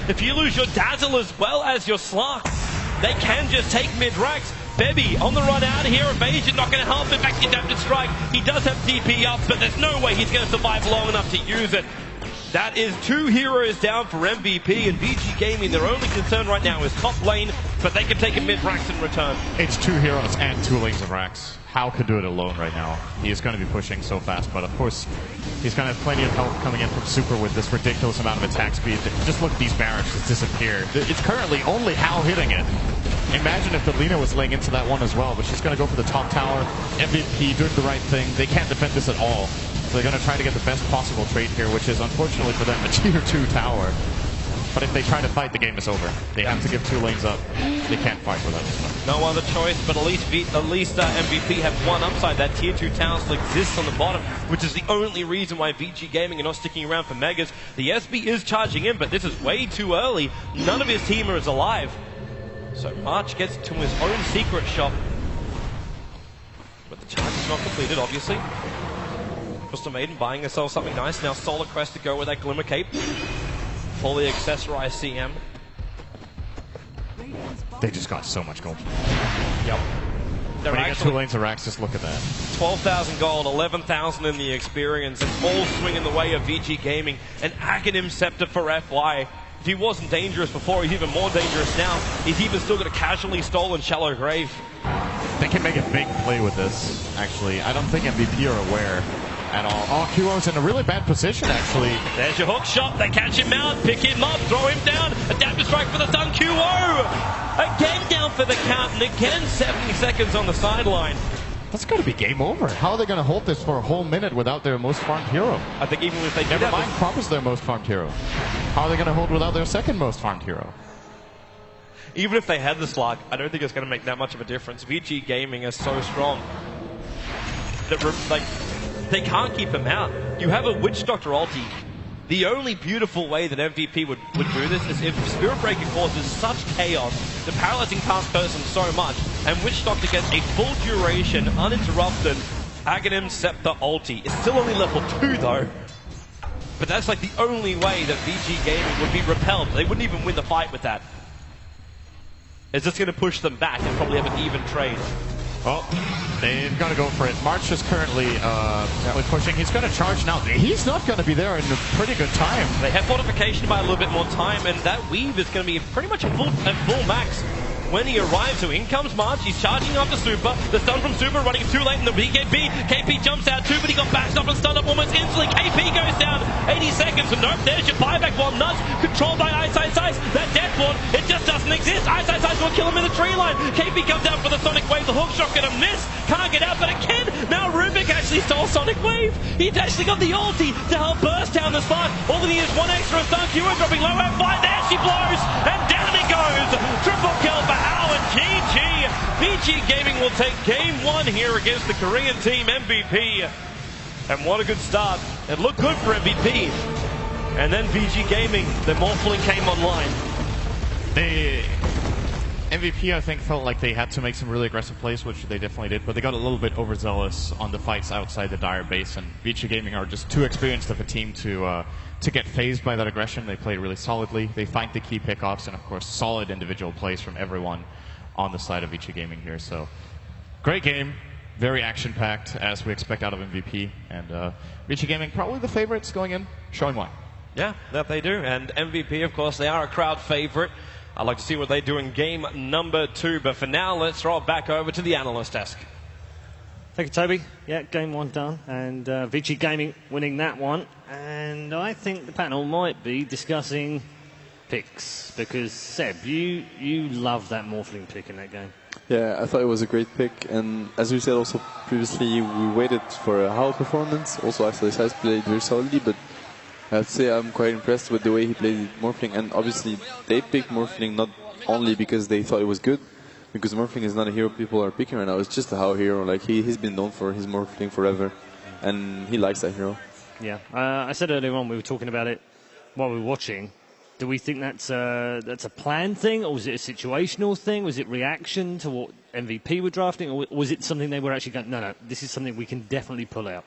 If you lose your Dazzle as well as your Slark, they can just take mid-racks. Bebby on the run out of here. Evasion not going to help. In fact, the Adapted Strike, he does have DP up, but there's no way he's going to survive long enough to use it. That is 2 heroes down for MVP, and VG Gaming, their only concern right now is top lane, but they can take a mid-racks in return. It's 2 heroes and 2 lanes of racks. How could do it alone right now? He is going to be pushing so fast, but of course, he's going to have plenty of help coming in from Super with this ridiculous amount of attack speed. Just look at these barracks just disappear. It's currently only Hal hitting it. Imagine if the Lina was laying into that one as well, but she's going to go for the top tower. MVP doing the right thing. They can't defend this at all. So they're going to try to get the best possible trade here, which is unfortunately for them a tier 2 tower. But if they try to fight, the game is over. They have to give 2 lanes up. They can't fight for that. No other choice, but at least MVP have one upside. That tier 2 tower still exists on the bottom, which is the only reason why VG Gaming are not sticking around for Megas. The SB is charging in, but this is way too early. None of his team is alive. So March gets to his own secret shop. But the charge is not completed, obviously. Crystal Maiden buying herself something nice. Now Solar Crest to go with that Glimmer Cape. Fully accessorized CM. They just got so much gold. Yep. They're when you get 2 lanes of racks, just look at that. 12,000 gold, 11,000 in the experience, and all swing in the way of VG Gaming. An Aghanim Scepter for FY. If he wasn't dangerous before, he's even more dangerous now. He's even still got a casually stolen Shallow Grave. They can make a big play with this, actually. I don't think MVP are aware at all. Oh, Q-O's in a really bad position, actually. There's your hook shot. They catch him out, pick him up, throw him down. Adaptive strike for the stun. Q-O! Again down for the count, and again 70 seconds on the sideline. That's got to be game over. How are they going to hold this for a whole minute without their most farmed hero? I think even if they never mind, Prop is their most farmed hero. How are they going to hold without their second most farmed hero? Even if they had the Slark, I don't think it's going to make that much of a difference. VG Gaming is so strong that they can't keep him out. You have a Witch Doctor ulti. The only beautiful way that MVP would do this is if Spirit Breaker causes such chaos, the paralyzing past person so much, and Witch Doctor gets a full duration, uninterrupted, Aghanim Scepter ulti. It's still only level 2 though. But that's like the only way that VG Gaming would be repelled. They wouldn't even win the fight with that. It's just going to push them back and probably have an even trade. Well, they've got to go for it. March is currently pushing. He's going to charge now. He's not going to be there in a pretty good time. They have fortification by a little bit more time, and that weave is going to be pretty much at full max when he arrives. So in comes March. He's charging after Super. The stun from Super running too late in the BKB. KP jumps out too, but he got backed up and stunned up almost instantly. KP goes down. 80 seconds. And nope, there's your buyback one. Nudge controlled by Eyesight Size. That death ward, it just doesn't exist. Eyesight Size will kill him in the tree line. KP comes out for the Sonic Wave. The hook shot gonna miss. Can't get out, but it can. Now Rubik actually stole Sonic Wave. He's actually got the ulti to help burst down the spot. All that he is one extra stun. Q dropping low at 5. There she blows. And down he goes. Triple kill for Hal and GG. VG Gaming will take game 1 here against the Korean team MVP. And what a good start. It looked good for MVP. And then VG Gaming, the Morphling came online. MVP, I think, felt like they had to make some really aggressive plays, which they definitely did, but they got a little bit overzealous on the fights outside the Dire base, and VG Gaming are just too experienced of a team to get phased by that aggression. They played really solidly. They find the key pickoffs, and of course, solid individual plays from everyone on the side of VG Gaming here. So, great game. Very action-packed, as we expect out of MVP, and VG Gaming probably the favorites going in, showing why. Yeah, that they do, and MVP, of course, they are a crowd favorite. I'd like to see what they do in game number 2, but for now, let's throw it back over to the analyst desk. Thank you, Toby. Yeah, game 1 done, and VG Gaming winning that one, and I think the panel might be discussing picks, because Seb, you love that Morphling pick in that game. Yeah, I thought it was a great pick, and as we said also previously, we waited for a Howl performance. Also, actually, Size played very solidly, but I have to say I'm quite impressed with the way he played Morphling, and obviously they picked Morphling not only because they thought it was good, because Morphling is not a hero people are picking right now, it's just a Howl hero. Like he's been known for his Morphling forever, and he likes that hero. Yeah, I said earlier on, we were talking about it while we were watching. Do we think that's a planned thing, or was it a situational thing? Was it reaction to what MVP were drafting, or was it something they were actually going, no, this is something we can definitely pull out?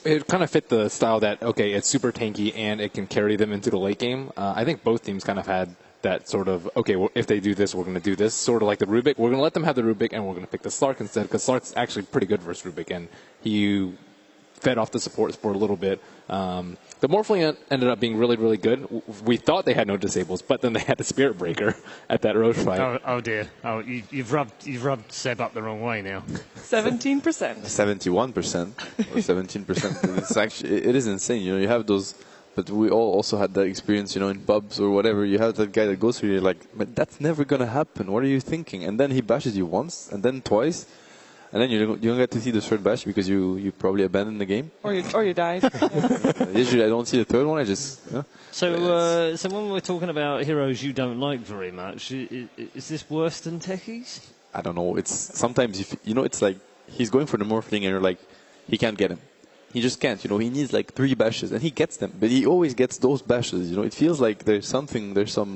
It kind of fit the style that, okay, it's super tanky and it can carry them into the late game. I think both teams kind of had that sort of, okay, well, if they do this, we're going to do this. Sort of like the Rubik. We're going to let them have the Rubik and we're going to pick the Slark instead, because Slark's actually pretty good versus Rubik, and he fed off the supports for a little bit. The Morphling ended up being really, really good. We thought they had no disables, but then they had a Spirit Breaker at that Roche fight. Oh dear. Oh, you've rubbed Seb up the wrong way now. 17%. 71% or 17%. It's actually, it is insane. You know, you have those, but we all also had that experience, you know, in pubs or whatever. You have that guy that goes through, you're like, but that's never going to happen. What are you thinking? And then he bashes you once and then twice. And then you don't get to see the third bash because you probably abandoned the game. Or you died. Yeah. Usually I don't see the third one, I just... Yeah. So when we're talking about heroes you don't like very much, is this worse than Techies? I don't know. It's sometimes, it's like he's going for the Morphling and you're like, he can't get him. He just can't, you know. He needs like 3 bashes and he gets them. But he always gets those bashes, you know. It feels like there's some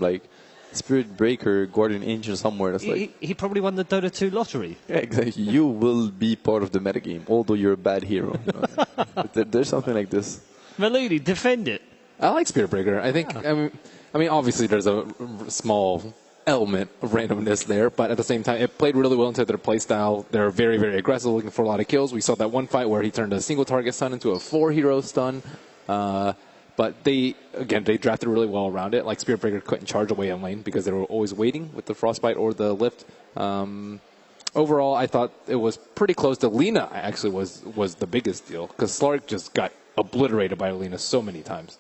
like Spirit Breaker, Guardian Angel somewhere. That's he probably won the Dota 2 lottery. Yeah, exactly. You will be part of the metagame, although you're a bad hero. You know? But there's something like this. Maludi, defend it. I like Spirit Breaker. I think, I mean, obviously there's a small element of randomness there, but at the same time, it played really well into their playstyle. They're very, very aggressive, looking for a lot of kills. We saw that one fight where he turned a single target stun into a 4-hero stun. But they drafted really well around it. Like Spirit Breaker couldn't charge away in lane because they were always waiting with the Frostbite or the Lift. Overall, I thought it was pretty close to Lina. Actually, was the biggest deal because Slark just got obliterated by Lina so many times.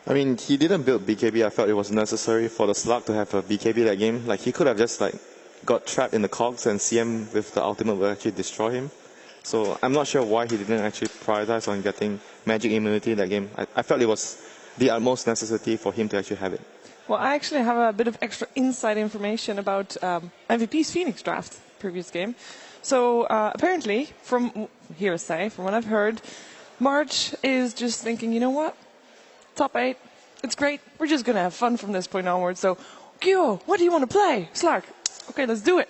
I mean, he didn't build BKB. I felt it was necessary for the Slark to have a BKB that game. Like, he could have just got trapped in the cogs and CM with the ultimate will actually destroy him. So I'm not sure why he didn't actually prioritize on getting magic immunity in that game. I felt it was the utmost necessity for him to actually have it. Well, I actually have a bit of extra inside information about MVP's Phoenix draft, previous game. So apparently, from hearsay, from what I've heard, March is just thinking, you know what? Top 8, it's great. We're just going to have fun from this point onward. So, Gyo, what do you want to play? Slark, okay, let's do it.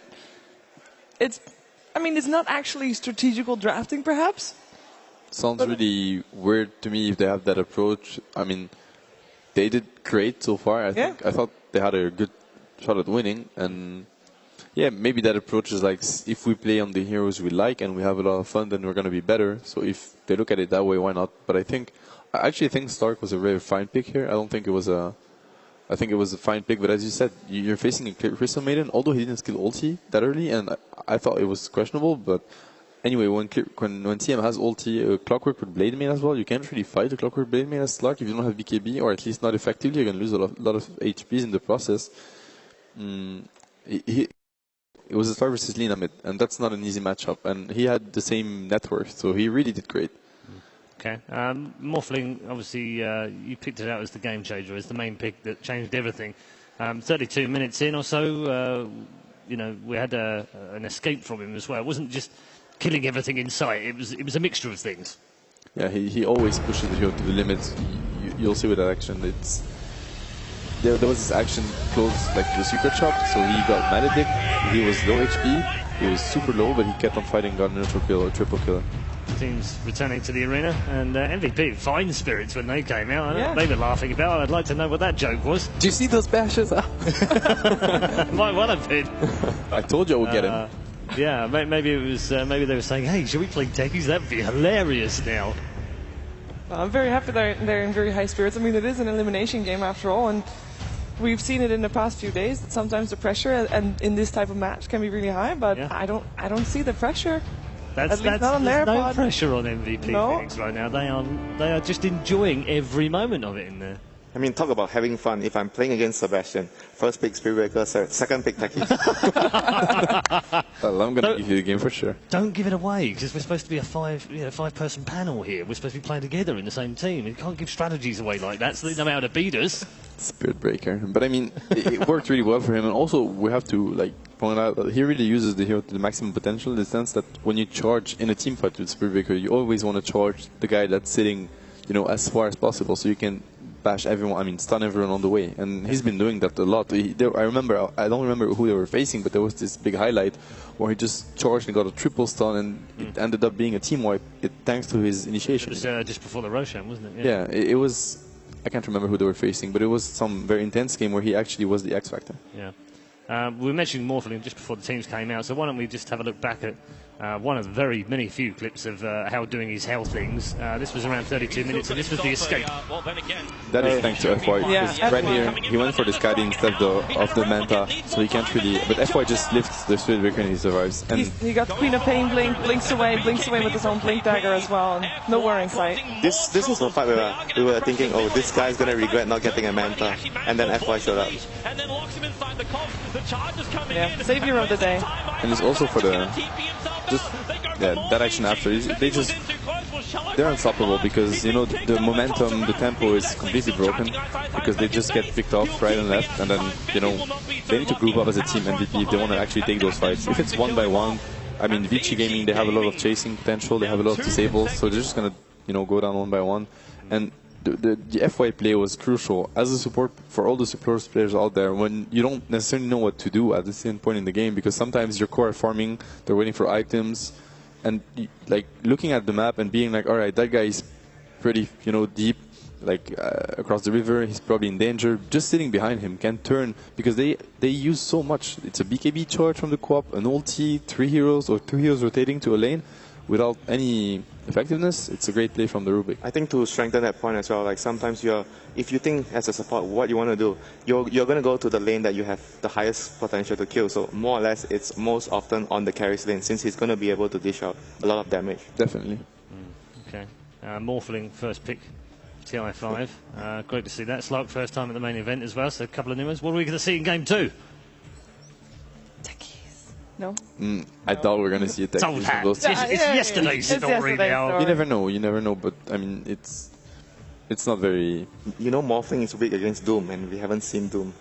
It's not actually strategical drafting, perhaps. Sounds really weird to me if they have that approach. I mean, they did great so far. I thought they had a good shot at winning. And yeah, maybe that approach is like, if we play on the heroes we like and we have a lot of fun, then we're going to be better. So if they look at it that way, why not? But I actually think Stark was a very fine pick here. I don't think it was I think it was a fine pick, but as you said, you're facing a Crystal Maiden, although he didn't skill ulti that early, and I thought it was questionable, but anyway, when TM has ulti, Clockwork with Blade Main as well, you can't really fight a Clockwork Blade Main as Slark if you don't have BKB, or at least not effectively. You're going to lose a lot of HPs in the process. It was a Slark versus Lina mid, and that's not an easy matchup, and he had the same net worth, so he really did great. Okay. Morphling, obviously, you picked it out as the game changer, as the main pick that changed everything. 32 minutes in or so, we had an escape from him as well. It wasn't just killing everything in sight. It was a mixture of things. Yeah, he always pushes the hero to the limits. You'll see with that action. There was this action close like to the secret shop, so he got Maledict. He was low HP. He was super low, but he kept on fighting, got a neutral kill or triple kill. Teams returning to the arena, and MVP fine spirits when they came out. Yeah. They were laughing about. I'd like to know what that joke was. Do you see those bashes? Might well have been. I told you I would get him. Yeah, maybe it was. Maybe they were saying, "Hey, should we play techies? That'd be hilarious." Now, well, I'm very happy they're in very high spirits. I mean, it is an elimination game after all, and we've seen it in the past few days that sometimes the pressure and in this type of match can be really high. But yeah. I don't see the pressure. There's no pressure on MVP Phoenix right now. They are just enjoying every moment of it in there. I mean, talk about having fun. If I'm playing against Sebastian, first pick Spirit Breaker, second pick Techie. Well, I'm going to give you the game for sure. Don't give it away, because we're supposed to be a five-person panel here. We're supposed to be playing together in the same team. You can't give strategies away like that, so they know how to beat us. Spirit Breaker. But I mean, it worked really well for him. And also, we have to point out that he really uses the hero to the maximum potential, in the sense that when you charge in a team fight with Spirit Breaker, you always want to charge the guy that's sitting, as far as possible, so you can bash everyone. I mean, stun everyone on the way, and he's been doing that a lot. I remember, I don't remember who they were facing, but there was this big highlight where he just charged and got a triple stun, and it ended up being a team wipe. Thanks to his initiation. It was just before the Roshan, wasn't it? Yeah, it was. I can't remember who they were facing, but it was some very intense game where he actually was the X factor. Yeah. We were mentioning Morphling just before the teams came out, so why don't we just have a look back at one of the very few clips of how doing his hell things. This was around 32 minutes, and this was the escape. That is thanks to FY. Yeah. Right here, he went for the Skadi instead of the Manta, so he can't really. But FY just lifts the Spirit Breaker and he survives. And He got Queen of Pain blink, blinks away with his own blink dagger as well, and no worrying sight. This was the fight where we were thinking, oh, this guy's gonna regret not getting a Manta, and then FY showed up. Yeah, savior of the day. And it's also for the that action after. They're unstoppable because you know the momentum, the tempo is completely broken because they just get picked off right and left, and then you know they need to group up as a team MVP if they want to actually take those fights. If it's 1-by-1, I mean Vici Gaming, they have a lot of chasing potential, they have a lot of disables, so they're just gonna go down 1-by-1, and the FY play was crucial as a support for all the support players out there when you don't necessarily know what to do at the same point in the game, because sometimes your core are farming, they're waiting for items, and like looking at the map and being like, all right, that guy is pretty deep, like across the river, he's probably in danger. Just sitting behind him can turn, because they use so much. It's a BKB charge from the co-op, an ulti, 3 heroes or 2 heroes rotating to a lane without any effectiveness. It's a great play from the Rubik. I think to strengthen that point as well, like sometimes if you think as a support what you want to do, you're going to go to the lane that you have the highest potential to kill. So more or less, it's most often on the carry's lane, since he's going to be able to dish out a lot of damage. Definitely. Okay. Morphling first pick, TI5. Great to see that. Slark first time at the main event as well, so a couple of new ones. What are we going to see in game 2? No? I thought we were going to see a tech Told use hat. from those. It's yesterday's story now. You never know, but I mean, it's not very... You know, Morphling is weak against Doom, and we haven't seen Doom.